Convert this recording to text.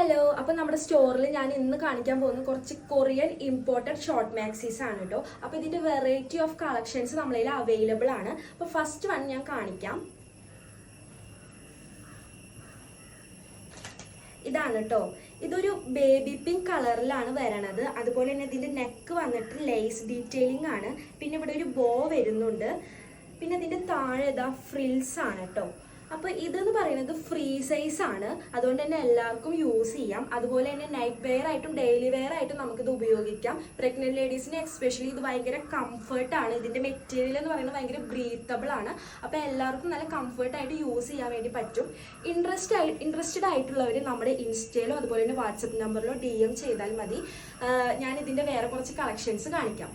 Hello, അപ്പോൾ നമ്മുടെ സ്റ്റോറിൽ ഞാൻ ഇന്ന് കാണിക്കാൻ പോകുന്ന കുറച്ച് കൊറിയൻ ഇമ്പോർട്ടഡ് ഷോർട്ട് മാക്സീസ് ആണ് കേട്ടോ. അപ്പോൾ ഇതിന്റെ വെറൈറ്റി ഓഫ് കളക്ഷൻസ് നമ്മളതിൽ അവൈലബിൾ ആണ്. അപ്പോൾ ഫസ്റ്റ് വൺ ഞാൻ കാണിക്കാം. ഇതാണ് കേട്ടോ. ഇതൊരു ബേബി പിങ്ക് കളറിലാണ് വരണത്. അതുപോലെ തന്നെ ഇതിന്റെ നെക്ക് വന്നിട്ട് ലേസ് ഡീറ്റെയിലിംഗ് ആണ്. പിന്നെ ഇവിടെ ഒരു ബോ വരുന്നുണ്ട്. പിന്നെ ഇതിന്റെ താഴെ ഇതാ ഫ്രിൽസ് ആണ് കേട്ടോ. അപ്പോൾ ഇതെന്ന് പറയുന്നത് ഫ്രീ സൈസ് ആണ്, അതുകൊണ്ട് തന്നെ എല്ലാവർക്കും യൂസ് ചെയ്യാം. അതുപോലെ തന്നെ നൈറ്റ് വെയർ ആയിട്ടും ഡെയിലി വെയർ ആയിട്ടും നമുക്കിത് ഉപയോഗിക്കാം. പ്രഗ്നന്റ് ലേഡീസിന് എക്സ്പെഷ്യലി ഇത് ഭയങ്കര കംഫർട്ടാണ്. ഇതിന്റെ മെറ്റീരിയൽ എന്ന് പറയുന്നത് ഭയങ്കര ബ്രീത്തബിൾ ആണ്. അപ്പോൾ എല്ലാവർക്കും നല്ല കംഫർട്ടായിട്ട് യൂസ് ചെയ്യാൻ വേണ്ടി പറ്റും. ഇൻട്രസ്റ്റഡ് ആയിട്ടുള്ളവർ നമ്മുടെ ഇൻസ്റ്റയിലോ അതുപോലെ തന്നെ വാട്സപ്പ് നമ്പറിലോ DM ചെയ്താൽ മതി. ഞാൻ ഇതിന്റെ വേറെ കുറച്ച് കളക്ഷൻസ് കാണിക്കാം.